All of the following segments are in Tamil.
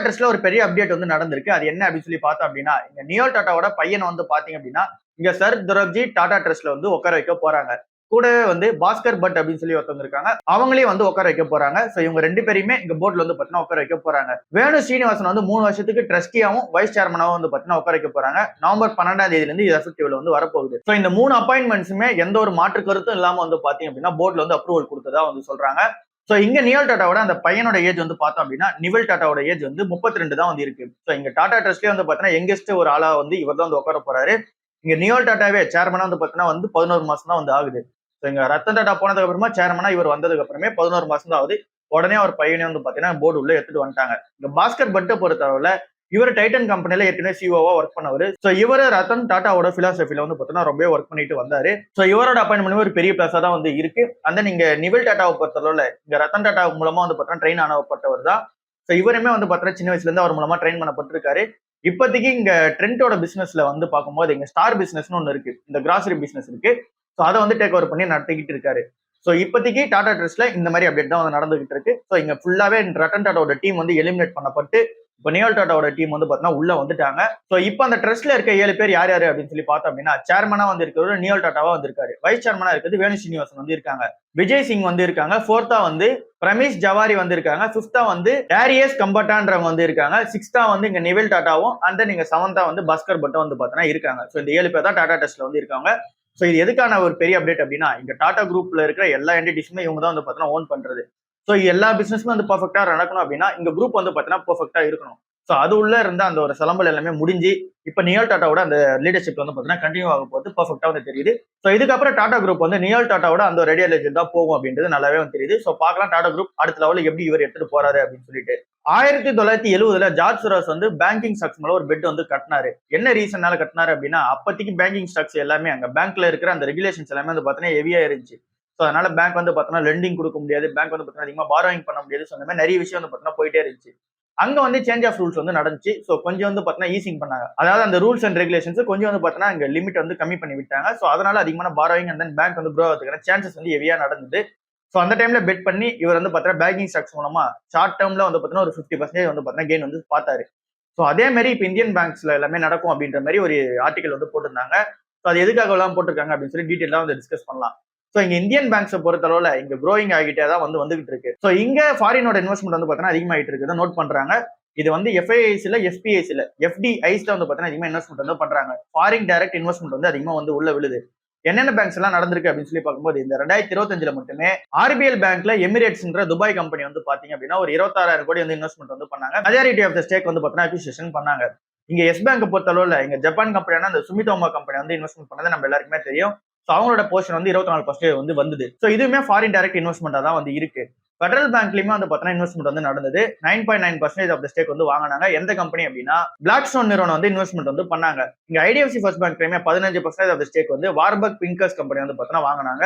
ட்ரஸ்ட்ல ஒரு பெரிய அப்டேட் வந்து நடந்திருக்கு. அது என்ன அப்படின்னு சொல்லி பார்த்தோம் அப்படின்னா, இங்க நியோல் டாட்டாவோட பையன் வந்து பாத்தீங்க அப்படின்னா, இங்க சர் துரப்ஜி டாடா ட்ரஸ்ட்ல வந்து உட்கார வைக்க போறாங்க. கூடவே வந்து பாஸ்கர் பட் அப்படின்னு சொல்லி ஒருத்தவங்க இருக்காங்க. அவங்களையும் வந்து உட்கார வைக்க போறாங்க. சோ இவங்க 2 பேரையுமே இங்க போர்ட்ல வந்து பாத்தீங்கன்னா உட்கார வைக்க போறாங்க. வேணு ஸ்ரீனிவாசன் வந்து 3 வருஷத்துக்கு ட்ரஸ்டியாவும் வைஸ் சேர்மனாவும் வந்து பாத்தீங்கன்னா உட்கார வைக்க போறாங்க. நவம்பர் 12ஆம் தேதியில இருந்து இது எஃபெக்டிவ்ல வந்து வரப்போகுது. சோ இந்த 3 அப்பாயின்மெண்ட்ஸுமே எந்த ஒரு மாற்று கருத்தும் இல்லாம வந்து பாத்தீங்க அப்படின்னா போர்ட்ல வந்து அப்ரூவல் கொடுத்ததா வந்து சொல்றாங்க. சோ இங்க நியோல் டாட்டாவோட அந்த பையனோட ஏஜ் வந்து பார்த்தோம் அப்படின்னா நிவல் டாட்டாவோட ஏஜ் வந்து 32 தான் வந்து இருக்கு. சோ இங்க டாடா ட்ரஸ்ட்லயே வந்து பாத்தீங்கன்னா யங்கஸ்ட் ஒரு ஆளா வந்து இவர் தான் வந்து உட்கார போறாரு. இங்க நியோல் டாட்டாவே சேர்மனா வந்து பாத்தீங்கன்னா வந்து 11 மாசம் தான் வந்து ஆகுது. இங்க ரத்தன் டாடா போனதுக்கு அப்புறமா சேர்மனா இவர் வந்ததுக்கு அப்புறமே 11 மாசம் தான் ஆகுது. உடனே அவர் பையனே வந்து பாத்தீங்கன்னா போர்டு உள்ள எடுத்துட்டு வந்துட்டாங்க. இந்த பாஸ்கர் பட்டை பொறுத்தளவுல இவர் டைட்டன் கம்பெனில ஏற்கனவே சிஓவா ஒர்க் பண்ணவர். சோ இவரு ரத்தன் டாட்டாவோட பிலாசபில வந்து பாத்தீங்கன்னா ரொம்ப ஒர்க் பண்ணிட்டு வந்தாரு. சோ இவரோட அப்பாயின்மெண்ட் ஒரு பெரிய பிளஸா தான் வந்து இருக்கு. அந்த நீங்க நிவல் டாட்டாவை பொறுத்தளவுல இங்க ரத்தன் டாட்டா மூலமா வந்து பாத்தீங்கன்னா ட்ரெயின் ஆனப்பட்டவர் தான். சோ இவருமே வந்து பாத்தீங்கன்னா சின்ன வயசுல இருந்து அவர் மூலமா ட்ரெயின் பண்ணப்பட்டிருக்காரு. இப்போதைக்கு இங்க ட்ரெண்டோட பிசினஸ்ல வந்து பார்க்கும்போது இங்க ஸ்டார் பிசினஸ்னு ஒண்ணு இருக்கு. இந்த கிராசரி பிசினஸ் இருக்கு. சோ அதை வந்து டேக் ஓவர் பண்ணி நடத்திக்கிட்டு இருக்காரு. சோ இப்போதைக்கு டாடா ட்ரஸ்ட்ல இந்த மாதிரி அப்டேட் தான் வந்து நடந்துகிட்டு இருக்கு. சோ இங்க ஃபுல்லாவே ரத்தன் டாட்டாவோட டீம் வந்து எலிமினேட் பண்ணப்பட்டு இப்போ நியோல் டாட்டாவோட டீம் வந்து பாத்தீங்கன்னா உள்ள வந்துட்டாங்க. சோ இப்போ அந்த ட்ரஸ்ட்ல இருக்க 7 பேர் யார் யாரு அப்படின்னு சொல்லி பார்த்தோம் அப்படின்னா சேர்மனா வந்து இருக்கிறவர் நியோல் டாட்டாவா வந்திருக்காரு. வைஸ் சேர்மனா இருக்கிறது வேணு ஸ்ரீனிவாசன் வந்து இருக்காங்க. விஜய் சிங் வந்து இருக்காங்க. 4ஆ வந்து பிரமேஷ் ஜவாரி வந்து இருக்காங்க. 5ஆ வந்து டேரியஸ் கம்பட்டான்றவங்க வந்து இருக்காங்க. 6ஆ வந்து இங்க நிவல் டாட்டாவும் அண்ட் நீங்க 7ஆ வந்து பாஸ்கர் பட்டும் வந்து பாத்தீங்கன்னா இருக்காங்க. சோ இந்த 7 பேர் தான் டாடா ட்ரஸ்ட்ல வந்து இருக்காங்க. சோ இது எதுக்கான ஒரு பெரிய அப்டேட் அப்படின்னா இங்க டாடா குரூப்ல இருக்கிற எல்லா என்டிட்டிஸுமே இவங்க தான் வந்து பாத்தீங்கன்னா ஓன் பண்றது. சோ எல்லா பிசினஸுமே வந்து பர்ஃபெக்டா நடக்கணும் அப்படின்னா இங்க குரூப் வந்து பாத்தீங்கன்னா பர்ஃபெக்டா இருக்கணும். சோ அது உள்ள இருந்த அந்த ஒரு சலம்பல் எல்லாமே முடிஞ்சு இப்ப நியோல் டாட்டாவோட அந்த லீடர்ஷிப் வந்து பாத்தீங்கன்னா கண்டினியூ ஆக போது பர்ஃபெக்டா வந்து தெரியுது. சோ இதுக்கப்புறம் டாடா குரூப் வந்து நியோல் டாட்டாவோட அந்த ஒரு ரேடியாலஜி தான் போகும் அப்படின்றது நல்லாவே வந்து தெரியுது. சோ பார்க்கலாம் டாடா குரூப் அடுத்த லெவலுக்கு எப்படி இவர் எடுத்துட்டு போறாரு அப்படின்னு சொல்லிட்டு. 1970 ஜார்ஜ் சுராஸ் வந்து பேங்கிங் ஸ்டாக்ஸ் மேல ஒரு பெட் வந்து கட்டினாரு. என்ன ரீசன்னால கட்டினாரு அப்படின்னா அப்போதைக்கு பேங்கிங் ஸ்டாக்ஸ் எல்லாமே அங்க பேங்க்ல இருக்கிற அந்த ரெகுலேஷன்ஸ் எல்லாமே வந்து பாத்தீங்கன்னா ஹெவியா இருந்துச்சு. சோ அதனால பேங்க் வந்து பாத்தீங்கன்னா லெண்டிங் கொடுக்க முடியாது, பேங்க் வந்து பாத்தீங்கன்னா அதிகமா பாரோயிங் பண்ண முடியாது. சோ அந்த மாதிரி நிறைய விஷயம் வந்து பாத்தீங்கன்னா போயிட்டே இருந்துச்சு. அங்க வந்து சேஞ்ச் ஆஃப் ரூல்ஸ் வந்து நடந்துச்சு. சோ கொஞ்சம் வந்து பாத்தீங்கன்னா ஈசிங் பண்ணாங்க. அதாவது அந்த ரூல்ஸ் அண்ட் ரெகுலேஷன்ஸ் கொஞ்சம் வந்து பாத்தீங்கன்னா அங்க லிமிட் வந்து கம்மி பண்ணி விட்டாங்க. சோ அதனால அதிகமான பாரோயிங் அண்ட் தென் பேங்க் வந்து க்ரோ ஆகிறதுக்கான சான்சஸ் வந்து ஹெவியா நடந்தது. சோ அந்த டைம்ல பெட் பண்ணி இவர் வந்து பாத்தீங்கன்னா பேங்கிங் ஸ்டாக்ஸ் மூலமா ஷார்ட் டேர்ம்ல வந்து பாத்தீங்கன்னா ஒரு 50% வந்து பாத்தீங்கன்னா கெயின் வந்து பார்த்தாரு. சோ அதே மாதிரி இப்ப இந்தியன் பேங்க்ஸ்ல எல்லாமே நடக்கும் அப்படின்ற மாதிரி ஒரு ஆர்டிகல் வந்து போட்டிருந்தாங்க. சோ அது எதுக்காக எல்லாம் போட்டிருக்காங்க அப்படின்னு சொல்லி டீட்டெயிலா வந்து டிஸ்கஸ் பண்ணலாம். சோ இங்க இந்தியன் பேங்க்ஸை பொறுத்தளவுல இங்க க்ரோயிங் ஆகிட்டே தான் வந்துகிட்டு இருக்கு. சோ இங்க ஃபாரினோட இன்வெஸ்ட்மெண்ட் வந்து பாத்தீங்கன்னா அதிகமாயிட்டு இருக்கு நோட் பண்றாங்க. இது வந்து எஃப்ஐஐஸ்ல எஃபிஐஸ்ல எஃப்டிஐஸ்ல வந்து பாத்தீங்கன்னா அதிகமா இன்வெஸ்ட்மெண்ட் வந்து பண்றாங்க. ஃபாரின் டைரக்ட் இன்வெஸ்ட்மெண்ட் வந்து அதிகமா வந்து உள்ள விழுது. என்னென்ன பேங்க்ஸ் எல்லாம் நடந்திருக்கு அப்படின்னு சொல்லி பார்க்கும்போது இந்த 2025 மட்டுமே ஆர்பிஎல் பேங்க்ல எமிரேட்ஸ்ன்ற துபாய் கம்பெனி வந்து பாத்தீங்க அப்படின்னா ஒரு 26,000 கோடி வந்து இன்வெஸ்ட்மெண்ட் வந்து பண்ணாங்க. மெஜாரிட்டி ஆஃப் த ஸ்டேக் வந்து பாத்தீங்கன்னா அக்விசிஷன் பண்ணாங்க. இங்க எஸ் பேங்க் பொறுத்தளவுல இங்க ஜப்பான் கம்பெனியான அந்த சுமிதோமா கம்பெனி வந்து இன்வெஸ்ட்மெண்ட் பண்ணது நம்ம எல்லாருக்குமே தெரியும். சோ அவங்களோட போர்ஷன் வந்து 24% வந்து வந்தது. சோ இதுவுமே ஃபாரின் டைரக்ட் இன்வெஸ்ட்மெண்டா தான் வந்து இருக்கு. ஃபெடரல் பேங்க்லயுமே வந்து பாத்தீங்கன்னா இன்வெஸ்ட்மெண்ட் வந்து நடந்தது. 9.9% ஆஃப் த ஸ்டேக் வந்து வாங்கினாங்க. எந்த கம்பெனி அப்படின்னா பிளாக் ஸ்டோன் நிறுவனம் வந்து இன்வெஸ்ட்மெண்ட் வந்து பண்ணாங்க. இங்க ஐடிஎஃப்சி ஃபர்ஸ்ட் பேங்க்லயுமே 15% ஆஃப் த ஸ்டேக் வந்து வார்பக் பிங்கர்ஸ் கம்பெனி வந்து பாத்தீங்கன்னா வாங்கினாங்க.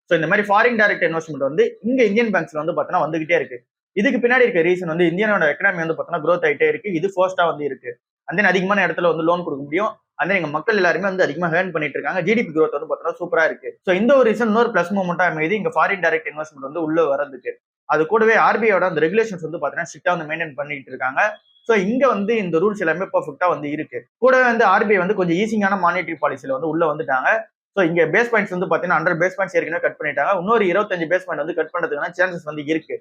சோ இந்த மாதிரி ஃபாரின் டைரக்ட் இன்வெஸ்ட்மெண்ட் வந்து இங்க இந்தியன் பேங்க்ஸ்ல வந்து பாத்தீங்கன்னா வந்துகிட்டே இருக்கு. இதுக்கு பின்னாடி இருக்க ரீசன் வந்து இந்தியனோட எக்கனாமி வந்து பாத்தீங்கன்னா க்ரோத் ஆயிட்டே இருக்கு. இது ஃபர்ஸ்டா வந்து இருக்கு. அந்த அதிகமான இடத்துல வந்து லோன் கொடுக்க முடியும். அந்த எங்க மக்கள் எல்லாருமே வந்து அதிகமா ஏர்ன் பண்ணிட்டு இருக்காங்க. ஜிடிபி growth வந்து பாத்தீங்கன்னா சூப்பரா இருக்கு. சோ இந்த ஒரு ரீசன் இன்னொரு பிளஸ் மூமெண்டா அமைது இங்க ஃபாரின் டைரக்ட் இன்வெஸ்ட்மெண்ட் வந்து உள்ள வரதுக்கு. அது கூடவே ஆர்பிஐயோட அந்த ரெகுலேஷன்ஸ் வந்து பாத்தீங்கன்னா ஸ்ட்ரிக்டா வந்து மெயின்டைன் பண்ணிட்டு இருக்காங்க. சோ இங்க வந்து இந்த ரூல்ஸ் எல்லாமே பெர்ஃபெக்ட்டா வந்து இருக்கு. கூடவே வந்து ஆர்பிஐ வந்து கொஞ்சம் ஈஸியான மானிட்டரி பாலிசில வந்து உள்ள வந்துட்டாங்க. சோ இங்க பேஸ் பாயிண்ட்ஸ் வந்து பாத்தீங்கன்னா 100 பேஸ் பாயிண்ட்ஸ் ஏற்கனவே கட் பண்ணிட்டாங்க. இன்னொரு 25 பேஸ் பாயிண்ட் வந்து கட் பண்றதுக்கான சான்சஸ் வந்து இருக்கு.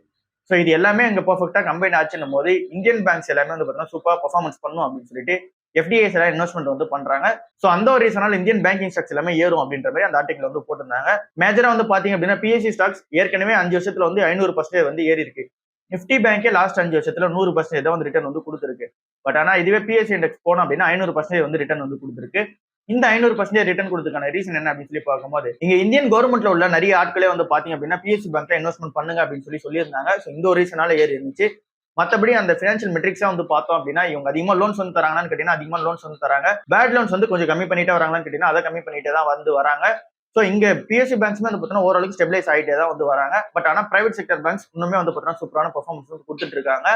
சோ இது எல்லாமே இங்க பெர்ஃபெக்ட்டா கம்பைன் ஆச்சுன்னும் போது இந்தியன் பேங்க்ஸ் எல்லாமே வந்து பாத்தீங்கன்னா சூப்பர் பெர்ஃபார்மன்ஸ் பண்ணும் அப்படின்னு சொல்லிட்டு எஃப்டிஐஸ் எல்லாம் இன்வெஸ்ட்மெண்ட் வந்து பண்றாங்க. சோ அந்த ஒரு ரீசனால இந்தியன் பேங்கிங் ஸ்டாக்ஸ் எல்லாமே ஏறும் அப்படின்ற மாதிரி அந்த ஆர்டிகல் வந்து போட்டிருந்தாங்க. மேஜரா வந்து பாத்தீங்க அப்படின்னா பிஎஸ்சி ஸ்டாக்ஸ் ஏற்கனவே 5 வருஷத்துல வந்து 500% வந்து ஏறி இருக்கு. நிப்டி பேங்கே லாஸ்ட் 5 வருஷத்துல 100% தான் வந்து ரிட்டர்ன் வந்து கொடுத்துருக்கு. பட் ஆனா இதுவே பிஎஸ்சி இண்டெக்ஸ் போனோம் அப்படின்னா 500% வந்து ரிட்டர்ன் வந்து கொடுத்துருக்கு. இந்த 500% ரிட்டர்ன் கொடுத்ததுக்கான ரீசன் என்ன அப்படின்னு சொல்லி பார்க்கும்போது இங்க இந்தியன் கவர்மெண்ட்ல உள்ள நிறைய ஆட்களே வந்து பாத்தீங்க அப்படின்னா பிஎஸ்சி பேங்க்ல இன்வெஸ்ட்மெண்ட் பண்ணுங்க அப்படின்னு சொல்லியிருந்தாங்க. சோ இந்த ஒரு ரீசனால ஏறி இருந்துச்சு. மத்தபடி அந்த பினான்சியல் மெட்ரிக்ஸா வந்து பார்த்தோம் அப்படின்னா இவங்க அதிகமா லோன்ஸ் வந்து தராங்கன்னு கேட்டீங்கன்னா அதிகமா லோன்ஸ் வந்து தராங்க. பேட் லோன்ஸ் வந்து கொஞ்சம் கம்மி பண்ணிட்டே வராங்கன்னு கேட்டீங்கன்னா அதை கம்மி பண்ணிட்டே தான் வந்து வராங்க. சோ இங்க பிஎஸ்சி பேங்க்ஸ்மே வந்து பார்த்தீங்கன்னா ஓரளவுக்கு ஸ்டெபிலைஸ் ஆகிட்டே தான் வந்து வராங்க. பட் ஆனா பிரைவேட் செக்டர் பேங்க்ஸ் இன்னுமே வந்து பார்த்தீங்கன்னா சூப்பரான பெர்ஃபார்மன்ஸ் வந்து கொடுத்துட்டு இருக்காங்க.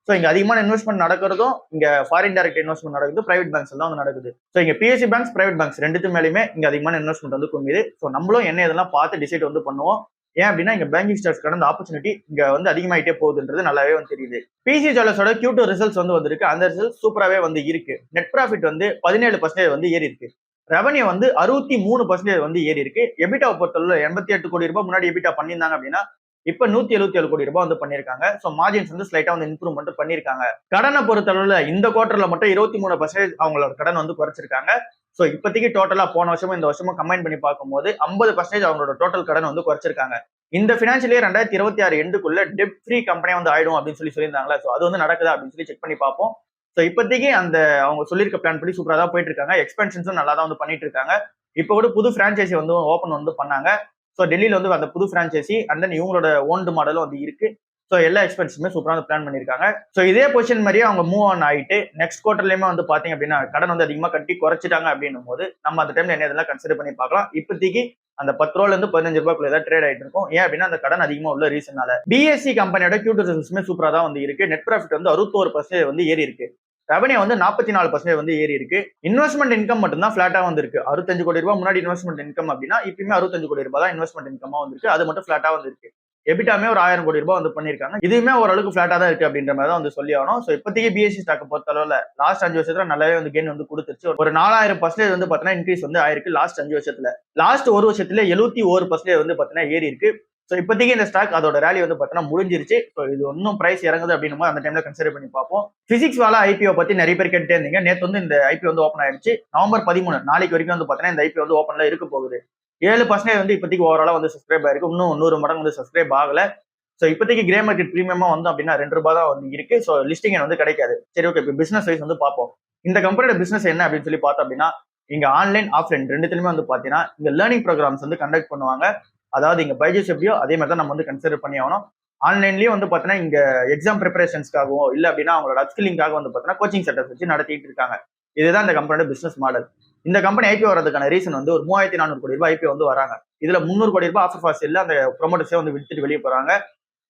சோ இங்க அதிகமான இன்வெஸ்ட்மெண்ட் நடக்கிறதும் இங்க ஃபாரின் டைரக்ட் இன்வெஸ்ட்மெண்ட் நடக்குது, பிரைவேட் பேங்க்ஸ் தான் வந்து நடக்குது. சோ இங்க பிஎஸ்சி பேங்க்ஸ் பிரைவேட் பேங்க்ஸ் ரெண்டுத்து மேலயுமே இங்க அதிகமான இன்வெஸ்ட்மெண்ட் வந்து குமியுது. சோ நம்மளும் என்ன இதெல்லாம் பார்த்து டிசைட் வந்து பண்ணுவோம். ஏன் அப்படின்னா இங்க பேங்கிங் ஸ்டாக்ஸ்க்கான அந்த ஆப்பர்ச்சுனிட்டி இங்க வந்து அதிகமாயிட்டே போகுதுன்றது நல்லாவே வந்து தெரியுது. பிசி ஜுவல்லர்ஸோட Q2 ரிசல்ட்ஸ் வந்து வந்திருக்கு. அந்த ரிசல்ட் சூப்பராகவே வந்து இருக்கு. நெட் ப்ராஃபிட் வந்து 17% வந்து ஏறி இருக்கு. ரெவன்யூ வந்து 63% வந்து ஏறி இருக்கு. எபிட்டாவை பொறுத்தளவு 88 கோடி ரூபாய் முன்னாடி எபிட்டா பண்ணியிருந்தாங்க அப்படின்னா இப்ப 177 கோடி ரூபாய் வந்து பண்ணிருக்காங்க. சோ மார்ஜின்ஸ் வந்து ஸ்லைட்டா வந்து இம்ப்ரூவ்மெண்ட் பண்ணிருக்காங்க. கடனை பொறுத்தளவுல இந்த குவார்டர்ல மட்டும் 23% அவங்களோட கடன் வந்து குறைச்சிருக்காங்க. சோ இப்போதைக்கு டோட்டலா போன வருஷமும் இந்த வருஷமும் கம்பைன் பண்ணி பார்க்கும்போது 50% அவங்களோட டோட்டல் கடன் வந்து குறைச்சிருக்காங்க. இந்த பினான்சியல் இயர் 2026 எண்டுக்குள்ள டெப்ட் ஃப்ரீ கம்பெனியா வந்து ஆயிடும் அப்படின்னு சொல்லியிருந்தாங்களா. சோ அது வந்து நடக்குதா அப்படின்னு சொல்லி செக் பண்ணி பார்ப்போம். சோ இப்போதைக்கு அந்த அவங்க சொல்லியிருக்க பிளான் படி சூப்பரா தான் போயிட்டு இருக்காங்க. எக்ஸ்பென்ஷன்ஸும் நல்லா தான் வந்து பண்ணிட்டு இருக்காங்க. இப்போ கூட புது பிரான்ச்சைசி வந்து ஓபன் வந்து பண்ணாங்க. ஸோ டெல்லியில வந்து அந்த புது பிரான்ச்சைசி அண்ட் தென் இவங்களோட ஓன்டு மாடலும் வந்து இருக்கு. ஸோ எல்லா எக்ஸ்பென்ஸுமே சூப்பராக பிளான் பண்ணியிருக்காங்க. ஸோ இதே பொசிஷன் மாதிரியே அவங்க மூவ் ஆன் ஆகிட்டு நெக்ஸ்ட் குவார்டர்லயுமே வந்து பாத்தீங்க அப்படின்னா கடன் வந்து அதிகமாக கட்டி குறைச்சிட்டாங்க அப்படின்னும் போது நம்ம அந்த டைம்ல என்ன இதெல்லாம் கன்சிடர் பண்ணி பார்க்கலாம். இப்போதைக்கு அந்த 10 ரூபாயில இருந்து 15 ரூபாய்க்குள்ள ஏதாவது ட்ரேட் ஆயிட்டு இருக்கும். ஏன் அப்படின்னா அந்த கடன் அதிகமா உள்ள ரீசனால. பிஎஸ்சி கம்பெனியோட Q2 ரிசல்ட்ஸுமே சூப்பரா தான் வந்து இருக்கு. நெட் ப்ராஃபிட் வந்து 61% வந்து ஏறி இருக்கு. ரெவன்யூ வந்து 44% வந்து ஏறி இருக்கு. இன்வெஸ்ட்மெண்ட் இன்கம் மட்டும் தான் ஃபிளாட்டா வந்து இருக்கு. 65 கோடி ரூபாய் முன்னாடி இன்வெஸ்ட்மெண்ட் இன்கம் அப்படின்னா இப்பயுமே 65 கோடி ரூபாய் தான் இன்வெஸ்ட்மெண்ட் இன்கமா வந்திருக்கு. அது மட்டும் ஃபிளாட்டா வந்து இருக்கு. எபிட்டாமே ஒரு 1000 கோடி ரூபாய் வந்து பண்ணிருக்காங்க. இதுவுமே ஓரளவுக்கு ஃபிளாட்டா தான் இருக்கு அப்படின்ற மாதிரி தான் வந்து சொல்லி ஆகணும். சோ இப்போதைக்கு பிஎஸ்சி ஸ்டாக் பொறுத்த அளவுல லாஸ்ட் 5 வருஷத்துல நல்லாவே வந்து கெயின் வந்து கொடுத்துருச்சு. ஒரு 4000% வந்து பாத்தீங்கன்னா இன்க்ரீஸ் வந்து ஆயிருக்கு லாஸ்ட் 5 வருஷத்துல. லாஸ்ட் ஒரு வருஷத்துல 71% வந்து பாத்தீங்கன்னா ஏறி இருக்கு. சோ இப்போதைக்கு இந்த ஸ்டாக் அதோட ரேலி வந்து பாத்தீங்கன்னா முடிஞ்சிருச்சு. சோ இது இன்னும் பிரைஸ் இறங்குது அப்படின்னு அந்த டைம்ல கன்சிடர் பண்ணி பார்ப்போம். பிசிக்ஸ் வாலா ஐபிஓ பத்தி நிறைய பேர் கேட்டுட்டே இருந்தீங்க. நேத்து வந்து இந்த ஐபிஓ வந்து ஓப்பன் ஆயிடுச்சு. நவம்பர் 13 நாளைக்கு வரைக்கும் வந்து பாத்தீங்கன்னா இந்த ஐபிஓ வந்து ஓப்பன்ல இருக்க போகுது. 7% வந்து இப்போதைக்கு ஓவராலா வந்து சப்ஸ்கிரைப் ஆயிருக்கு. இன்னும் 100 மடங்கு வந்து சப்ஸ்கிரைப் ஆகல. சோ இப்போதைக்கு கிரே மார்க்கெட் பிரீமியமா வந்து அப்படின்னா 2 ரூபாய் தான் வந்து இருக்கு. சோ லிஸ்டிங் வந்து கிடைக்காது. சரி ஓகே, இப்போ பிசினஸ் வைஸ் வந்து பார்ப்போம். இந்த கம்பெனியோட பிசினஸ் என்ன அப்படின்னு சொல்லி பார்த்தோம் அப்படின்னா இங்க ஆன்லைன் ஆஃப்லைன் ரெண்டுத்துலயுமே வந்து பாத்தீங்கன்னா இங்க லேர்னிங் ப்ரோக்ராம்ஸ் வந்து கண்டக்ட் பண்ணுவாங்க. அதாவது இங்க பைஜூஸ் எப்படியோ அதே மாதிரி தான் நம்ம வந்து கன்சிடர் பண்ணி ஆகணும். ஆன்லைன்லயும் வந்து பாத்தீங்கன்னா இங்க எக்ஸாம் ப்ரிப்பரேஷன்ஸ்க்காகவோ இல்ல அப்படின்னா அவங்களோட அப்ஸ்கில்லிங்காக வந்து பாத்தீங்கன்னா கோச்சிங் சென்டர்ஸ் வச்சு நடத்திட்டு இருக்காங்க. இதுதான் இந்த கம்பெனியோட பிசினஸ் மாடல். இந்த கம்பெனி ஐபிஓ வரதுக்கான ரீசன் வந்து ஒரு 3400 கோடி ரூபாய் ஐபிஓ வந்து வராங்க. இதுல 300 கோடி ரூபாய் ஆஃபர் ஃபார் சேல்ல அந்த ப்ரொமோட்டர்ஸே வந்து வித்துட்டு வெளியே போறாங்க.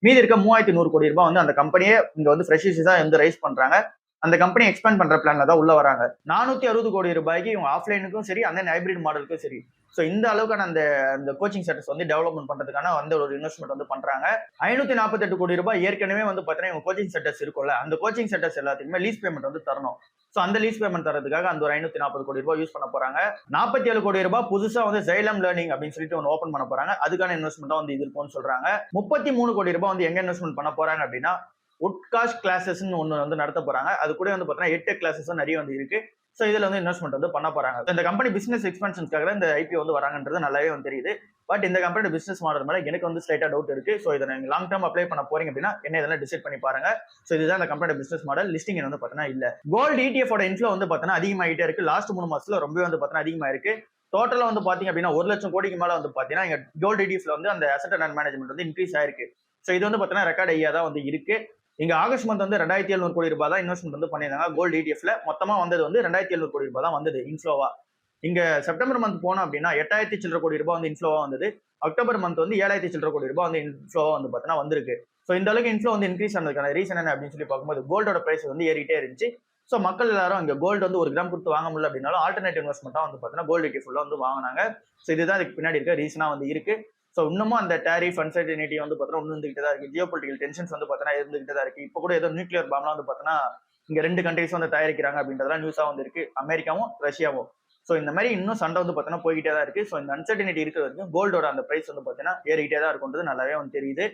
மீதி இருக்க 3100 கோடி ரூபாய் வந்து அந்த கம்பெனியே இங்க வந்து ஃப்ரெஷர்ஸ் தான் வந்து ரைஸ் பண்றாங்க. அந்த கம்பெனி எக்ஸ்பேண்ட் பண்ற பிளான்ல தான் உள்ள வராங்க. 460 கோடி ரூபாய்க்கு இவங்க ஆஃப்லைனுக்கும் சரி அந்த ஹைபிரிட் மாடலுக்கும் சரி ஸோ இந்த அளவுக்கான அந்த கோச்சிங் சென்டர்ஸ் வந்து டெவலப்மெண்ட் பண்றதுக்கான வந்து ஒரு இன்வெஸ்ட்மெண்ட் வந்து பண்றாங்க. 548 கோடி ரூபாய் ஏற்கனவே வந்து பாத்தீங்கன்னா இவங்க கோச்சிங் சென்டர்ஸ் இருக்கும்ல அந்த கோச்சிங் சென்டர்ஸ் எல்லாத்துக்குமே லீஸ் பேமெண்ட் வந்து தரணும். ஸோ அந்த லீஸ் பேமெண்ட் தரதுக்காக அந்த ஒரு 540 கோடி ரூபாய் யூஸ் பண்ண போறாங்க. 47 கோடி ரூபாய் புதுசா வந்து ஜைலம் லேர்னிங் அப்படின்னு சொல்லிட்டு ஒன்று ஓப்பன் பண்ண போறாங்க. அதுக்கான இன்வெஸ்ட்மெண்ட் வந்து இது இருக்கும்னு சொல்றாங்க. 33 கோடி ரூபாய் வந்து எங்க இன்வெஸ்ட்மெண்ட் பண்ண போறாங்க அப்படின்னா உட்காஷ் கிளாஸஸ் ஒன்னு வந்து நடத்த போறாங்க. அது கூட வந்து பாத்தீங்கன்னா 8 கிளாஸஸ் நிறைய வந்து இருக்கு. சோ இதுல வந்து இன்வெஸ்ட்மெண்ட் வந்து பண்ண போறாங்க. இந்த கம்பெனி பிசினஸ் எக்ஸ்பென்ஷன்ஸ்க்காக இந்த ஐபிஓ வந்து வராங்கன்றது நல்லாவே வந்து தெரியுது. பட் இந்த கம்பெனியோட பிசினஸ் மாடல் மேல எனக்கு வந்து ஸ்லைட்டா டவுட் இருக்கு. சோ இதை நீங்க லாங் டர்ம் அப்ளை பண்ண போறீங்க அப்படின்னா என்ன இதெல்லாம் டிசைட் பண்ணி பாருங்க. சோ இதுதான் இந்த கம்பெனியோட பிசினஸ் மாடல். லிஸ்டிங் வந்து பாத்தீங்கன்னா இல்ல. கோல்டு ETF ஓட இன்ஃப்ளோ வந்து பாத்தீங்கன்னா அதிகமாயிட்டே இருக்கு. லாஸ்ட் 3 மாசத்துல ரொம்பவே வந்து பாத்தீங்கன்னா அதிகமா இருக்கு. டோட்டலா வந்து பாத்தீங்க அப்படின்னா 1 லட்சம் கோடிக்கு மேல வந்து பாத்தீங்கன்னா இங்க கோல்டு ETFல வந்து அந்த அசெட் அண்ட் மேனேஜ்மெண்ட் வந்து இன்க்ரீஸ் ஆயிருக்கு. சோ இது வந்து பாத்தீங்கன்னா ரெக்கார்ட் ஐயா தான் வந்து இருக்கு. இங்க ஆகஸ்ட் மந்த் வந்து 2700 கோடி ரூபாய் தான் இன்வெஸ்ட்மெண்ட் வந்து பண்ணியிருந்தாங்க கோல்டு ETFல. மொத்தமா வந்தது வந்து 2700 கோடி ரூபாய் தான் வந்தது இன்ஃப்ளோவா. இங்க செப்டம்பர் மந்த் போனோம் அப்படின்னா 8000 சில்லற கோடி ரூபாய் வந்து இன்ஃப்ளோவா வந்தது. அக்டோபர் மந்த் வந்து 7000 சில்லற கோடி ரூபாய் வந்து இன்ஃப்ளோவா வந்து பாத்தீங்கன்னா வந்திருக்கு. சோ இந்த அளவுக்கு இன்ஃப்ளோ வந்து இன்க்ரீஸ் ஆனதுக்கான ரீசன் என்ன அப்படின்னு சொல்லி பார்க்கும்போது கோல்டோட பிரைஸ் வந்து ஏறிட்டே இருந்துச்சு. சோ மக்கள் எல்லாரும் இங்க கோல்டு வந்து 1 கிராம் கொடுத்து வாங்க முடியல அப்படின்னாலும் ஆல்டர்னேட்டிவ் இன்வெஸ்ட்மெண்ட்டா வந்து பாத்தீங்கன்னா கோல்டு ETF வந்து வாங்கினாங்க. சோ இதுதான் இதுக்கு பின்னாடி இருக்க ரீசனா வந்து இருக்கு. சோ இன்னமும் அந்த டேரிஃப் அன்சர்டனிட்டி வந்து பாத்தீங்கன்னா இருந்துகிட்டே தான் இருக்கு. ஜியோ பொலிட்டிகல் டென்ஷன்ஸ் வந்து பாத்தீங்கன்னா இருந்துகிட்டே தான் இருக்கு. இப்போ கூட ஏதோ நியூக்ளியர் பாம்லாம் வந்து பாத்தீங்கன்னா இங்க 2 கண்ட்ரீஸ் வந்து தயாரிக்கிறாங்க அப்படின்றதெல்லாம் நியூஸா வந்து இருக்கு. அமெரிக்காவும் ரஷ்யாவும். சோ இந்த மாதிரி இன்னும் சண்டை வந்து பாத்தீங்கன்னா போய்கிட்டே தான் இருக்கு. சோ இந்த அன்சர்டனிட்டி இருக்கிற வரைக்கும் கோல்டோட அந்த பிரைஸ் வந்து பாத்தீங்கன்னா ஏறிட்டே தான் இருக்குன்றது நல்லாவே வந்து தெரியுது.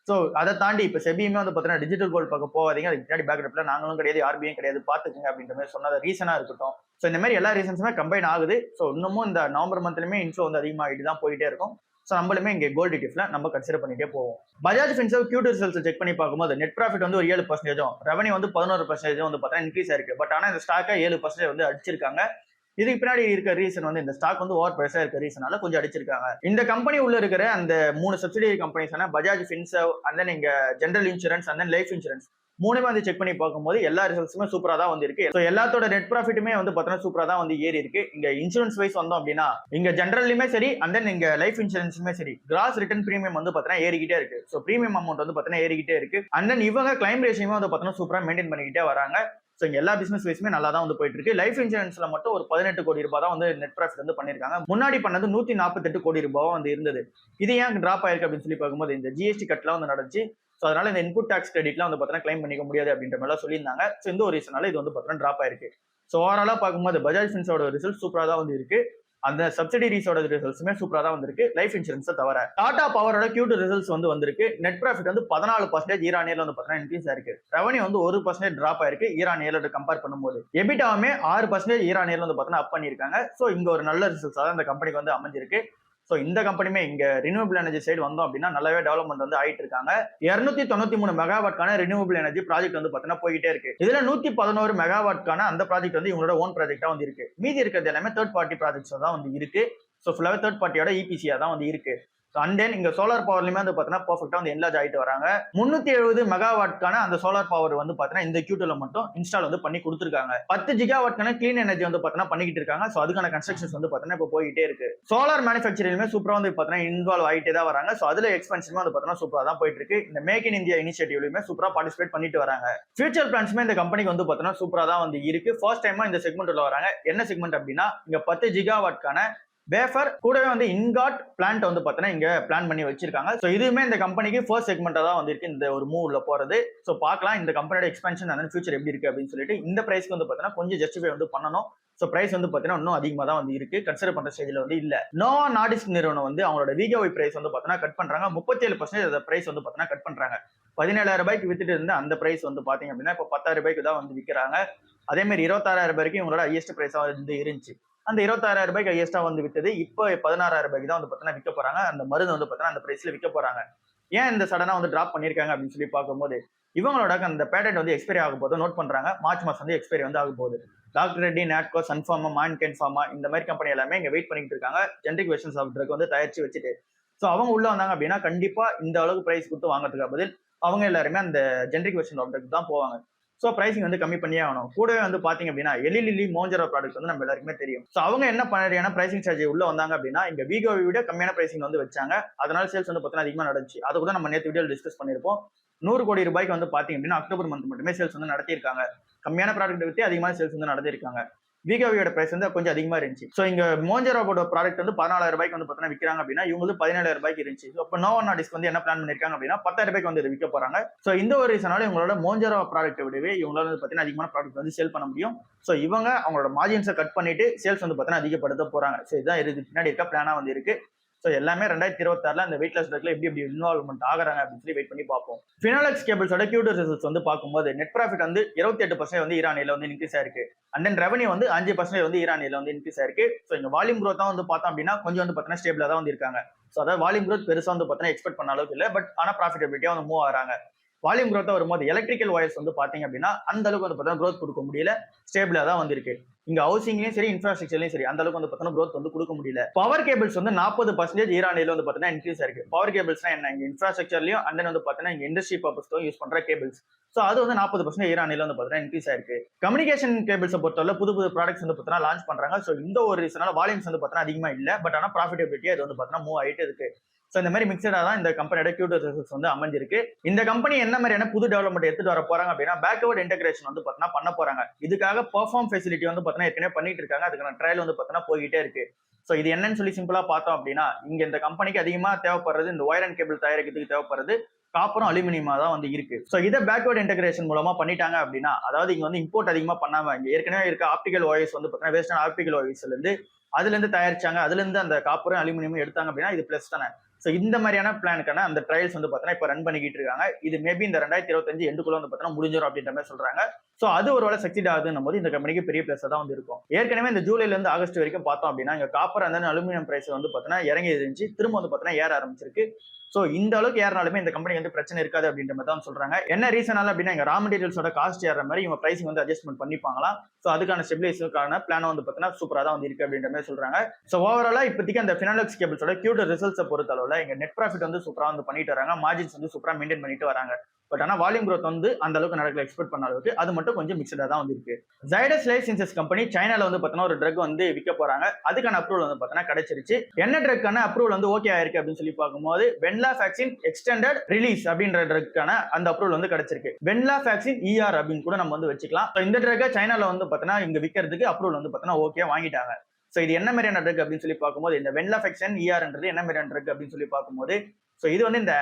சோ அதை தாண்டி இப்ப செபியுமே வந்து பாத்தீங்கன்னா டிஜிட்டல் கோல்டு பக்கம் போகாதீங்க. அதுக்கு பின்னாடி பேக்ரப்ல நாங்களும் கிடையாது, RBI கிடையாது, பாத்துக்கங்க அப்படின்ற மாதிரி சொன்னது ரீசனா இருக்கட்டும். சோ இந்த மாதிரி எல்லா ரீசன்ஸுமே கம்பைன் ஆகுது. சோ இன்னமும் இந்த நவம்பர் மந்த்லயுமே இன்ஃப்ளோ வந்து அதிகமாகிட்டு தான் போயிட்டே இருக்கும். சோ நம்மளுமே இங்க கோல்டு ETFல நம்ம கன்சிடர் பண்ணிட்டே போவோம். Bajaj Finserv Q2 results check பண்ணி பார்க்கும்போது நெட் ப்ராஃபிட் வந்து ஒரு 7%, ரெவன்யூ வந்து 11% வந்து பார்த்தா இன்க்ரீஸ் ஆயிருக்கு. பட் ஆனா இந்த ஸ்டாக்கை 7% வந்து அடிச்சிருக்காங்க. இதுக்கு பின்னாடி இருக்க ரீசன் வந்து இந்த ஸ்டாக் வந்து ஓவர் பிரைஸா இருக்க ரீசனால கொஞ்சம் அடிச்சிருக்காங்க. இந்த கம்பெனி உள்ள இருக்கிற அந்த 3 subsidiary companies Bajaj Finserv and then இங்க general insurance and then life insurance மூணுமே வந்து செக் பண்ணி பார்க்கும்போது எல்லா ரிசல்ட்ஸுமே சூப்பரா தான் வந்து இருக்கு. எல்லாத்தோட நெட் ப்ராஃபிட்டுமே வந்து பார்த்தீங்கன்னா சூப்பரா தான் வந்து ஏறி இருக்கு. இங்க இன்சூரன்ஸ் வைஸ் வந்தோம் அப்படின்னா இங்க ஜெனரல்லுமே சரி அண்ட் தென் இங்க லைஃப் இன்சூரன்ஸுமே சரி கிராஸ் ரிட்டர்ன் பிரீமியம் வந்து பார்த்தீங்கன்னா ஏறிக்கிட்டே இருக்கு. ஸோ பிரீமியம் அமௌண்ட் வந்து பார்த்தீங்கன்னா ஏறிக்கிட்டே இருக்கு. அண்ட் தென் இவங்க கிளைம் ரேஷியோமே வந்து பார்த்தீங்கன்னா சூப்பரா மெயின்டைன் பண்ணிக்கிட்டே வராங்க. ஸோ இங்க எல்லா பிசினஸ் வைஸுமே நல்லா தான் வந்து போயிட்டு இருக்கு. லைஃப் இன்சூரன்ஸ்ல மட்டும் ஒரு 18 கோடி ரூபாய் தான் வந்து நெட் ப்ராஃபிட் வந்து பண்ணிருக்காங்க. முன்னாடி பண்ணது 148 கோடி ரூபாவா வந்து இருந்தது. இது ஏன் டிராப் ஆயிருக்கு அப்படின்னு சொல்லி பார்க்கும்போது இந்த ஜிஎஸ்டி கட்லாம் வந்து நடந்துச்சு. ஸோ அதனால இந்த இன்புட் டாக்ஸ் கிரெடிட்லாம் வந்து பார்த்தீங்கன்னா கிளைம் பண்ணிக்க முடியாது அப்படின்ற மாதிரி சொல்லியிருந்தாங்க. ஸோ இந்த ஒரு ரீசனால இது வந்து பார்த்தீங்கன்னா டிராப் ஆயிருக்கு. ஸோ ஓவராலா பார்க்கும்போது பஜாஜ் ஃபின்ஸோட ரிசல்ட் சூப்பரா தான் வந்து இருக்கு. அந்த சப்சிடரிஸோட ரிசல்ட்ஸுமே சூப்பரா தான் வந்திருக்கு லைஃப் இன்சூரன்ஸ் தவிர. டாடா பவரோட Q2 ரிசல்ட்ஸ் வந்து வந்திருக்கு. நெட் ப்ராஃபிட் வந்து 14% ஈரான் இயர்ல வந்து பார்த்தீங்கன்னா இன்க்ரீஸ் ஆயிருக்கு. ரெவன்யூ வந்து 1% டிராப் ஆயிருக்கு ஈரான் இயர்ல கம்பேர் பண்ணும்போது. எபிட்டாவுமே 6% ஈரான் இயர்ல வந்து பார்த்தீங்கன்னா அப் பண்ணியிருக்காங்க. ஸோ இங்க ஒரு நல்ல ரிசல்ட்ஸ் தான் இந்த கம்பெனிக்கு வந்து அமைஞ்சிருக்கு. ஸோ இந்த கம்பெனியுமே இங்க ரினியூவபிள் எனர்ஜி சைடு வந்தோம் அப்படின்னா நல்லாவே டெவலப்மெண்ட் வந்து ஆயிட்டு இருக்காங்க. 293 மெகாவாட்கான ரினியூவபிள் எனர்ஜி ப்ராஜெக்ட் வந்து பார்த்தீங்கன்னா போயிட்டே இருக்கு. இதுல 111 மெகாவாட்கான அந்த ப்ராஜெக்ட் வந்து இவங்களோட ஓன் ப்ராஜெக்டா வந்து இருக்கு. மீதி இருக்கிறது எல்லாமே தேர்ட் பார்ட்டி ப்ராஜெக்ட்ஸ் தான் வந்து இருக்கு. ஸோ ஃபுல்லாவே தேர்ட் பார்ட்டியோட இபிசியா தான் வந்து இருக்கு. அண்ட் தென் இங்க சோலார் பவர்லயுமே வந்து பாத்தீங்கன்னா பர்ஃபெக்ட்டா வந்து என்லார்ஜ் ஆயிட்டு வராங்க. 370 மெகாவாட்கான அந்த சோலார் பவர் வந்து பாத்தீங்கன்னா இந்த Q2ல மட்டும் இன்ஸ்டால் வந்து பண்ணி கொடுத்துருக்காங்க. 10 ஜிகாவாட்கான கிளீன் எனர்ஜி வந்து பாத்தீங்கன்னா பண்ணிக்கிட்டு இருக்காங்க. சோ அதுக்கான கன்ஸ்ட்ரக்ஷன்ஸ் வந்து பாத்தீங்கன்னா இப்போ போயிட்டே இருக்கு. சோலார் மேனுஃபேக்சரிங்மே சூப்பரா வந்து பாத்தீங்கன்னா இன்வால்வ் ஆயிட்டே தான் வராங்க. சோ அதுல எக்ஸ்பென்ஷன் வந்து பாத்தீங்கன்னா சூப்பரா தான் போயிட்டு இருக்கு. இந்த மேக் இன் இந்தியா இனிஷியேட்டிவ்லயுமே சூப்பரா பார்ட்டிசிபேட் பண்ணிட்டு வராங்க. ஃபியூச்சர் பிளான்ஸ்மே இந்த கம்பெனிக்கு வந்து பாத்தீங்கன்னா சூப்பரா தான் வந்து இருக்கு. ஃபர்ஸ்ட் டைமா இந்த செக்மெண்ட் உள்ள வராங்க. என்ன செக்மெண்ட் அப்படின்னா இங்க 10 ஜிகாவாட்கான வேஃபர் கூடவே வந்து இன்காட் பிளான்ட் வந்து பாத்தீங்கன்னா இங்க பிளான் பண்ணி வச்சிருக்காங்க. சோ இதுவுமே இந்த கம்பெனிக்கு ஃபர்ஸ்ட் செக்மெண்டா தான் வந்திருக்கு இந்த ஒரு மூவ்ல போறது. சோ பார்க்கலாம் இந்த கம்பெனியோட எக்ஸ்பென்ஷன் அண்ட் ஃபியூச்சர் எப்படி இருக்கு அப்படின்னு சொல்லிட்டு. இந்த பிரைஸ்க்கு வந்து பாத்தீங்கன்னா கொஞ்சம் ஜஸ்டிஃபை வந்து பண்ணணும். சோ பிரைஸ் வந்து பாத்தீங்கன்னா இன்னும் அதிகமா தான் வந்து இருக்கு. கன்சிடர் பண்ற ஸ்டேஜ்ல வந்து இல்ல. நோவா நார்டிஸ்க் நிறுவனம் வந்து அவங்களோட விகோவை பிரைஸ் வந்து பாத்தீங்கன்னா கட் பண்றாங்க. 37% அந்த பிரைஸ் வந்து பாத்தீங்கன்னா கட் பண்றாங்க. 17,000 ரூபாய்க்கு வித்துட்டு இருந்த அந்த பிரைஸ் வந்து பாத்தீங்க அப்படின்னா இப்போ 10,000 ரூபாய்க்கு தான் வந்து விற்கிறாங்க. அதே மாதிரி 26,000 ரூபாய்க்கு இவங்களோட ஹையஸ்ட் பிரைஸா வந்து இருந்துச்சு. அந்த 26,000 ரூபாய்க்கு ஹையஸ்டா வந்து வித்தது இப்போ 16,000 ரூபாய்க்கு தான் வந்து பாத்தீங்கன்னா விற்க போறாங்க. அந்த மருந்து வந்து பாத்தீங்கன்னா அந்த பிரைஸ்ல விற்க போறாங்க. ஏன் இந்த சடனா வந்து டிராப் பண்ணிருக்காங்க அப்படின்னு சொல்லி பார்க்கும்போது இவங்களோட அந்த பேட்டன்ட் வந்து எக்ஸ்பைரி ஆக போது நோட் பண்றாங்க. மார்ச் மாசம் வந்து எக்ஸ்பைரி வந்து ஆக போகுது. டாக்டர் ரெட்டி, நாட்கோ, சன்ஃபார்மா, மான்கென் ஃபார்மா இந்த மாதிரி கம்பெனி எல்லாமே இங்க வெயிட் பண்ணிட்டு இருக்காங்க. ஜெனரிக் வெர்ஷன்ஸ் ஆஃப் ட்ரக் வந்து தயாரிச்சு வச்சுட்டு. சோ அவங்க உள்ள வந்தாங்க அப்படின்னா கண்டிப்பா இந்த அளவுக்கு பிரைஸ் கொடுத்து வாங்குறதுக்கு பதில் அவங்க எல்லாருமே அந்த ஜெனரிக் வெர்ஷன் ஆஃப் ட்ரக் தான் போவாங்க. ஸோ பிரைசிங் வந்து கம்மி பண்ணியே ஆகணும். கூடவே வந்து பாத்தீங்க அப்படின்னா எலிலிலி மோஞ்சரோ ப்ராடக்ட் வந்து நம்ம எல்லாருக்குமே தெரியும். ஸோ அவங்க என்ன மாதிரியான பிரைசிங் சார்ஜ் உள்ள வந்தாங்க அப்படின்னா இங்க விகோவை விட கம்மியான பிரைசிங் வந்து வச்சாங்க. அதனால சேல்ஸ் வந்து பார்த்தீங்கன்னா அதிகமாக நடந்துச்சு. அது கூட நம்ம நேற்று வீடியோ டிஸ்கஸ் பண்ணிருப்போம். 100 கோடி ரூபாய்க்கு வந்து பாத்தீங்க அப்படின்னா அக்டோபர் மந்த் மட்டுமே சேல்ஸ் வந்து நடத்தியிருக்காங்க. கம்மியான ப்ராடக்ட் வித்து அதிகமான சேல்ஸ் வந்து நடத்திருக்காங்க. விகோவியோட பிரைஸ் வந்து கொஞ்சம் அதிகமா இருந்துச்சு. ஸோ இங்க மோஞ்சரோட ப்ராடக்ட் வந்து 14,000 ரூபாய்க்கு வந்து பார்த்தீங்கன்னா விற்கிறாங்க அப்படின்னா இவங்க வந்து 17,000 ரூபாய்க்கு இருந்துச்சு. இப்போ நோவா நார்டிஸ்க் வந்து என்ன பிளான் பண்ணிருக்காங்க அப்படின்னா 10,000 ரூபாய்க்கு வந்து விற்க போறாங்க. ஸோ இந்த ஒரு ரீசனால இவங்களோட மோஞ்சரோ ப்ராடக்ட் விடவே இவங்களால வந்து பார்த்தீங்கன்னா அதிகமான ப்ராடக்ட் வந்து சேல் பண்ண முடியும். ஸோ இவங்க அவங்களோட மார்ஜின்ஸை கட் பண்ணிட்டு சேல்ஸ் வந்து பார்த்தீங்கன்னா அதிகப்படுத்த போறாங்க. ஸோ இதுதான் இருக்கு பின்னாடி இருக்க பிளானா வந்து இருக்கு. ஸோ எல்லாமே 2026 அந்த வெயிட்லெஸ் ட்ரக்ல எப்படி இன்வால்வ்மெண்ட் ஆகிறாங்க அப்படின்னு சொல்லி வெயிட் பண்ணி பார்ப்போம். ஃபினாலெக்ஸ் கேபிள்ஸோட Q2 ரிசல்ட்ஸ் வந்து பார்க்கும்போது நெட் ப்ராஃபிட் வந்து 28% வந்து ஈரானியில வந்து இன்க்ரீஸ் ஆயிருக்கு. அண்ட் தென் ரெவன்யூ வந்து 5% வந்து ஈரானியில வந்து இன்க்ரீஸ் ஆயிருக்கு. ஸோ இங்க வால்யூம் க்ரோத் தான் வந்து பார்த்தோம் அப்படின்னா கொஞ்சம் வந்து பார்த்தீங்கன்னா ஸ்டேபிளா தான் வந்து இருக்காங்க. ஸோ அதாவது வால்யூம் க்ரோத் பெருசா வந்து பார்த்தீங்கன்னா எக்ஸ்பெக்ட் பண்ண அளவுக்கு இல்லை. பட் ஆனா ப்ராஃபிட்டபிலிட்டியா வந்து மூவ் ஆகிறாங்க. வால்யூம் க்ரோத்தா வரும்போது எலக்ட்ரிக்கல் ஒயர்ஸ் வந்து பாத்தீங்க அப்படின்னா அந்த அளவுக்கு வந்து பார்த்தீங்கன்னா க்ரோத் கொடுக்க முடியல. ஸ்டேபிளா தான் வந்து இருக்கு. இங்க ஹவுசிங்லயும் சரி இன்ஃப்ராஸ்ட்ரக்சர்லயும் சரி அந்த அளவுக்கு வந்து பார்த்தீங்கன்னா க்ரோத் வந்து கொடுக்க முடியல. பவர் கேபிள்ஸ் வந்து 40% ஈரானியில வந்து பார்த்தீங்கன்னா இன்க்ரீஸ் ஆயிருக்கு. பவர் கேபிள்ஸ்னா என்ன இங்க இன்ஃப்ராஸ்ட்ரக்சர்லயும் அண்ட் தென் வந்து பார்த்தீங்கன்னா இங்க இண்டஸ்ட்ரி பர்பஸ்க்கும் யூஸ் பண்ற கேபிள்ஸ். ஸோ அது வந்து 40% ஈரானியில வந்து பார்த்தீங்கன்னா இன்க்ரீஸ் ஆயிருக்கு. கம்யூனிகேஷன் கேபிள்ஸை பொறுத்தவரை புது ப்ராடக்ட்ஸ் வந்து பார்த்தீங்கன்னா லான்ச் பண்றாங்க. ஸோ இந்த ஒரு ரீசனால வால்யூம்ஸ் வந்து பார்த்தீங்கன்னா அதிகமா இல்லை. பட் ஆனால் ப்ராஃபிட்டபிலிட்டி அது வந்து பார்த்தீங்கன்னா மூவ் ஆயிட்டு இருக்கு. ஸோ இந்த மாதிரி மிக்சடா தான் இந்த கம்பெனியோட Q2 ரிசல்ட்ஸ் வந்து அமைஞ்சிருக்கு. இந்த கம்பெனி என்ன மாதிரியான புது டெவலப்மெண்ட் எடுத்துட்டு வர போறாங்க அப்படின்னா பேக்வர்ட் இன்டெகிரேஷன் வந்து பார்த்தீங்கன்னா பண்ண போறாங்க. இதுக்காக பெர்ஃபார்ம் ஃபெசிலிட்டி வந்து பார்த்தீங்கன்னா ஏற்கனவே பண்ணிட்டு இருக்காங்க. அதுக்கான ட்ரையல் வந்து பார்த்தீங்கன்னா போய்கிட்டே இருக்கு. ஸோ இது என்னன்னு சொல்லி சிம்பிளா பார்த்தோம் அப்படின்னா இங்க இந்த கம்பெனிக்கு அதிகமா தேவைப்படுறது இந்த ஒயர் அண்ட் கேபிள் தயாரிக்கிறதுக்கு தேவைப்படுறது காப்பரும் அலுமினியமா தான் வந்து இருக்கு. ஸோ இதை பேக்வர்ட் இன்டெகிரேஷன் மூலமா பண்ணிட்டாங்க அப்படின்னா அதாவது இங்க வந்து இம்போர்ட் அதிகமா பண்ணாம இங்க ஏற்கனவே இருக்க ஆப்டிகல் ஒயர்ஸ் வந்து பார்த்தீங்கன்னா வேஸ்டான ஆப்டிகல் ஒயர்ஸ்ல இருந்து அதுல இருந்து தயாரிச்சாங்க. அதுல இருந்து அந்த காப்பரும் அலுமினியமும் எடுத்தாங்க அப்படின்னா இது பிளஸ் தானே. ஸோ இந்த மாதிரியான பிளானுக்கான அந்த ட்ரையல்ஸ் வந்து பார்த்தீங்கன்னா இப்போ ரன் பண்ணிக்கிட்டு இருக்காங்க. இது மேபி இந்த 2025 எண்டுக்குள்ள வந்து பார்த்தீங்கன்னா முடிஞ்சிடும் அப்படின்ற மாதிரி சொல்றாங்க. ஸோ அது ஒரு வேலை சக்சீட் ஆகுதுன்னும் போது இந்த கம்பெனிக்கு பெரிய பிளஸ் தான் வந்து இருக்கும். ஏற்கனவே இந்த ஜூலைல இருந்து ஆகஸ்ட் வரைக்கும் பார்த்தோம் அப்படின்னா இங்க காப்பர் அந்த அலுமினியம் பிரைஸ் வந்து பார்த்தீங்கன்னா இறங்கி இருந்துச்சு. திரும்ப வந்து பார்த்தீங்கன்னா ஏற ஆரம்பிச்சிருக்கு. ஸோ இந்த அளவுக்கு ஏறினாலுமே இந்த கம்பெனி வந்து பிரச்சனை இருக்காது அப்படின்ற மாதிரி தான் சொல்றாங்க. என்ன ரீசனால அப்படின்னா இங்க ரா மெட்டீரியல்ஸோட காஸ்ட் ஏற மாதிரி இவங்க பிரைசிங் வந்து அட்ஜஸ்ட்மெண்ட் பண்ணிப்பாங்களாம். ஸோ அதுக்கான ஸ்டெபிலைசருக்கான பிளான் வந்து பார்த்தீங்கன்னா சூப்பரா தான் வந்து இருக்கு அப்படின்ற மாதிரி சொல்றாங்க. ஸோ ஓவராலா இப்போதைக்கு அந்த ஃபினாலெக்ஸ் கேபிள்ஸோட Q2 ரிசல்ட்ஸை பொறுத்த அளவுல இங்க நெட் ப்ராஃபிட் வந்து சூப்பரா வந்து பண்ணிட்டு வராங்க. மார்ஜின்ஸ் வந்து சூப்பரா மெயின்டைன் பண்ணிட்டு வராங்க. பட் ஆனா வால்யூம் growth வந்து அந்த அளவுக்கு நடக்கல எக்ஸ்பெக்ட் பண்ண அளவுக்கு. அது மட்டும் கொஞ்சம் மிக்சடா தான் வந்து இருக்கு. ஜைடஸ் லைஃப் சயின்சஸ் கம்பெனி சைனால வந்து பார்த்தீங்கன்னா ஒரு ட்ரக் வந்து விற்க போறாங்க. அதுக்கான அப்ரூவல் வந்து பார்த்தீங்கன்னா கிடைச்சிருச்சு. என்ன ட்ரக்கான அப்ரூவல் வந்து ஓகே ஆயிருக்கு அப்படின்னு சொல்லி பார்க்கும்போது வென்லாஃபாக்சின் எக்ஸ்டெண்டட் ரிலீஸ் அப்படின்ற ட்ரக்கான அந்த அப்ரூவல் வந்து கிடைச்சிருக்கு. வென்லாஃபாக்சின் ER அப்படின்னு கூட நம்ம வந்து வச்சுக்கலாம். இந்த ட்ரக்கை சைனால வந்து பார்த்தீங்கன்னா இங்க விற்கிறதுக்கு அப்ரூவல் வந்து பார்த்தீங்கன்னா ஓகே வாங்கிட்டாங்க. சோ இது என்ன மாதிரியான ட்ரக் அப்படின்னு சொல்லி பார்க்கும்போது இந்த வென்லாஃபாக்சின் ERன்றது என்ன மாதிரியான ட்ரக் அப்படின்னு சொல்லி பார்க்கும்போது சோ இது வந்து இந்த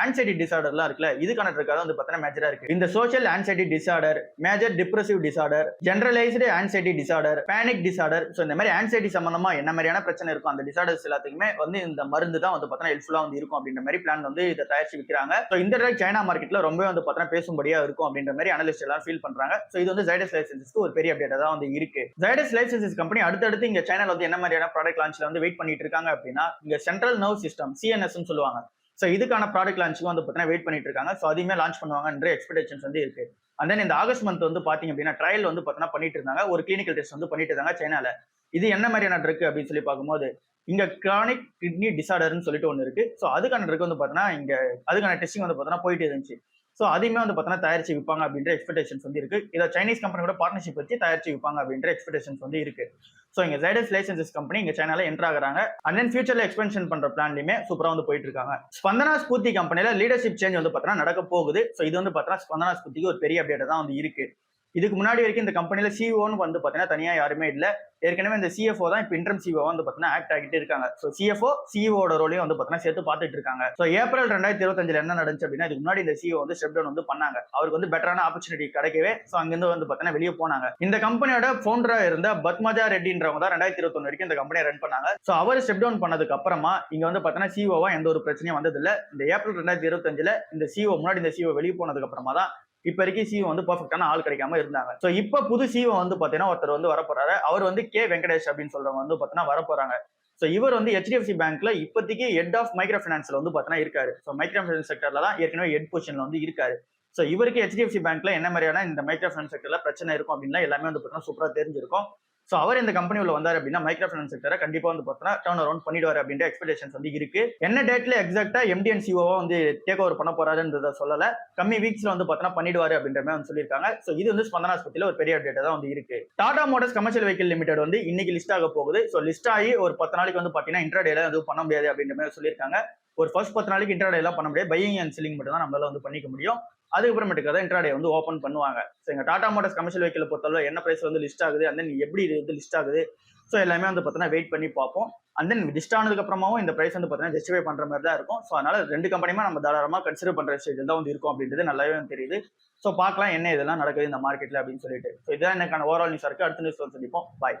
ஆன்சைட்டி டிசார்டர்லாம் இருக்குல்ல இதுக்கான ட்ரக் தான் வந்து பார்த்தீங்கன்னா மேஜரா இருக்கு. இந்த social anxiety disorder, major depressive disorder, generalised anxiety disorder, panic disorder, so இந்த மாதிரி ஆன்சைட்டி சம்பந்தமா என்ன மாதிரியான பிரச்சனை இருக்கும் அந்த டிசார்டர்ஸ் எல்லாத்துக்குமே வந்து இந்த மருந்து தான் வந்து பார்த்தீங்கன்னா ஹெல்ப்ஃபுல்லா வந்து இருக்கும் அப்படின்ற மாதிரி பிளான் வந்து இதை தயாரிச்சு விற்கிறாங்க. சோ இந்த ட்ரக் சைனா மார்க்கெட்ல ரொம்ப வந்து பார்த்தீங்கன்னா பேசும்படியா இருக்கும் அப்படின்ற மாதிரி அனலிஸ்ட் எல்லாம் ஃபீல் பண்றாங்க. சோ இது வந்து ஜைடஸ் லைஃப் சயின்சஸ்க்கு ஒரு பெரிய அப்டேட்டா தான் வந்து இருக்கு. ஜைடஸ் லைஃப் சயின்சஸ் கம்பெனி அடுத்தடுத்து இங்க சைனால வந்து என்ன மாதிரியான ப்ராடக்ட் லான்ச்ல வந்து வெயிட் பண்ணிட்டு இருக்காங்க அப்படின்னா இங்க சென்ட்ரல் நர்வ் சிஸ்டம் CNS சொல்லுவாங்க. சோ இதுக்கான ப்ராடக்ட் லான்ச்சுக்கு வந்து பார்த்தீங்கன்னா வெயிட் பண்ணிட்டு இருக்காங்க. சோ அதையுமே லான்ச் பண்ணுவாங்கன்ற எக்ஸ்பெக்டேஷன்ஸ் வந்து இருக்கு. அண்ட் தென் இந்த ஆகஸ்ட் மந்த் வந்து பாத்தீங்க அப்படின்னா ட்ரையல் வந்து பார்த்தீங்கன்னா பண்ணிட்டு இருந்தாங்க. ஒரு கிளினிக்கல் டெஸ்ட் வந்து பண்ணிட்டு இருந்தாங்க சைனால. இது என்ன மாதிரியான ட்ரக் அப்படின்னு சொல்லி பார்க்கும்போது இங்க கிரானிக் கிட்னி டிசார்டர்னு சொல்லிட்டு ஒன்று இருக்கு. சோ அதுக்கான ட்ரக் வந்து பார்த்தீங்கன்னா இங்க அதுக்கான டெஸ்டிங் வந்து பார்த்தீங்கன்னா போயிட்டு இருந்துச்சு. சோ அதையுமே வந்து பார்த்தீங்கன்னா தயாரிச்சு விற்பாங்க அப்படின்ற எக்ஸ்பெக்டேஷன்ஸ் வந்து இருக்கு. இதை சைனீஸ் கம்பெனியோட பார்ட்னர்ஷிப் வச்சு தயாரிச்சு விற்பாங்க அப்படின்ற எக்ஸ்பெக்டேஷன்ஸ் வந்து இருக்கு. சோ இங்க ஜைடஸ் லைஃப் சயின்சஸ் கம்பெனி இங்க சைனால என்டர் ஆகுறாங்க. அண்ட் தென் ஃபியூச்சர்ல எக்ஸ்பென்ஷன் பண்ற பிளான்லயுமே சூப்பரா வந்து போயிட்டு இருக்காங்க. ஸ்பந்தனா ஸ்பூர்த்தி கம்பெனில லீடர்ஷிப் சேஞ்ச் வந்து பார்த்தீங்கன்னா நடக்க போகுது. சோ இது வந்து பார்த்தீங்கன்னா ஸ்பந்தனா ஸ்பூர்த்திக்கு ஒரு பெரிய அப்டேட் தான் வந்து இருக்கு. இதுக்கு முன்னாடி வரைக்கும் இந்த கம்பெனில சிஓன்னு வந்து பார்த்தீங்கன்னா தனியா யாருமே இல்ல. ஏற்கனவே இந்த CFO தான் இப்போ இன்டர்ம் CEO வந்து பார்த்தீங்கன்னா ஆக்ட் ஆகிட்டு இருக்காங்க. ஸோ CFO CEOட ரோலையும் வந்து பார்த்தீங்கன்னா சேர்த்து பார்த்துட்டு இருக்காங்க. ஸோ ஏப்ரல் 2025 என்ன நடந்துச்சு அப்படின்னா இதுக்கு முன்னாடி இந்த CEO வந்து ஸ்டெப் டவுன் வந்து பண்ணாங்க. அவருக்கு வந்து பெட்டரான ஆப்பர்ச்சுனிட்டி கிடைக்கவே ஸோ அங்கிருந்து வந்து பார்த்தீங்கன்னா வெளியே போனாங்க. இந்த கம்பெனியோட ஃபவுண்டரா இருந்த பத்மஜா ரெட்டின்றவங்க தான் 2021 வரைக்கும் இந்த கம்பெனியை ரன் பண்ணாங்க. ஸோ அவர் ஸ்டெப் டவுன் பண்ணதுக்கு அப்புறமா இங்க வந்து பார்த்தீங்கன்னா CEO எந்த ஒரு பிரச்சனையும் வந்தது இல்ல. இந்த ஏப்ரல் 2025 இந்த CEO முன்னாடி இந்த CEO வெளியே போனதுக்கு அப்புறமா தான் இப்ப வரைக்கும் CEO வந்து பெர்ஃபெக்டான ஆள் கிடைக்காம இருந்தாங்க. சோ இப்ப புது CEO வந்து பாத்தீங்கன்னா ஒருத்தர் வந்து வரப்போறாரு. அவர் வந்து K வெங்கடேஷ் அப்படின்னு சொல்றவங்க வந்து பாத்தீங்கன்னா வரப்போறாங்க. சோ இவர் வந்து HDFC பேங்க்ல இப்போதைக்கு ஹெட் ஆஃப் மைக்ரோ ஃபைனான்ஸ்ல வந்து பாத்தீங்கன்னா இருக்காரு. சோ மைக்ரோ ஃபைனான்ஸ் செக்டர்ல தான் ஏற்கனவே ஹெட் பொசிஷன்ல வந்து இருக்காரு. சோ இவருக்கு HDFC பேங்க்ல என்ன மாதிரியான இந்த மைக்ரோ ஃபைனான்ஸ் செக்டர்ல பிரச்சனை இருக்கும் அப்படின்னா எல்லாமே வந்து பாத்தீங்கன்னா சூப்பரா தெரிஞ்சிருக்கும். சோ அவர் இந்த கம்பெனி உள்ள வந்தாரு அப்படின்னா மைக்ரோ ஃபைனான்ஸ் செக்டரை கண்டிப்பா வந்து பார்த்தீங்கன்னா டர்ன் அரௌண்ட் பண்ணிடுவாரு அப்படின்ற எக்ஸ்பெக்டேஷன்ஸ் வந்து இருக்கு. என்ன டேட்ல எக்ஸாக்டா MD and CEO வந்து டேக் ஓவர் பண்ண போறாருன்றத சொல்லல. கம்மி வீக்ஸ்ல வந்து பார்த்தீங்கன்னா பண்ணிடுவாரு அப்படின்ற மாதிரி வந்து சொல்லியிருக்காங்க. சோ இது வந்து ஸ்பந்தனா பத்தியில ஒரு பெரிய அப்டேட் தான் வந்து இருக்கு. Tata Motors commercial vehicle limited வந்து இன்னைக்கு லிஸ்ட் ஆக போகுது. சோ லிஸ்ட் ஆகி ஒரு 10 நாளைக்கு வந்து பாத்தீங்கன்னா இன்ட்ராடேல எதுவும் பண்ண முடியாது அப்படின்ற மாதிரி சொல்லியிருக்காங்க. ஒரு ஃபர்ஸ்ட் 10 நாளைக்கு இன்ட்ராடே எல்லாம் பண்ண முடியாது. பையிங் அண்ட் செல்லிங் மட்டும் தான் நம்மளால வந்து பண்ணிக்க முடியும். அதுக்கப்புறமேட்டுக்கு தான் இன்ட்ராடே வந்து ஓப்பன் பண்ணுவாங்க. ஸோ எங்க டாடா மோட்டார்ஸ் கமர்ஷியல் வெஹிக்கிள் பொறுத்தவரை என்ன பிரைஸ் வந்து லிஸ்ட் ஆகுது அண்ட் தென் எப்படி இது வந்து லிஸ்ட் ஆகுது ஸோ எல்லாமே வந்து பார்த்தீங்கன்னா வெயிட் பண்ணி பார்ப்போம். அண்ட் தென் லிஸ்ட் ஆனதுக்கு அப்புறமாவும் இந்த பிரைஸ் வந்து பார்த்தீங்கன்னா ஜஸ்டிஃபை பண்ற மாதிரி தான் இருக்கும். ஸோ அதனால ரெண்டு கம்பெனியுமே நம்ம தாராளமாக கன்சிடர் பண்ற ஸ்டேஜ் தான் வந்து இருக்கும் அப்படின்றது நல்லாவே தெரியுது. ஸோ பார்க்கலாம் என்ன இதெல்லாம் நடக்குது இந்த மார்க்கெட்ல அப்படின்னு சொல்லிட்டு. ஸோ இதான் எனக்கான ஓவரால் நியூஸா இருக்கு. அடுத்த நியூஸ் வந்து சந்திப்போம். பாய்.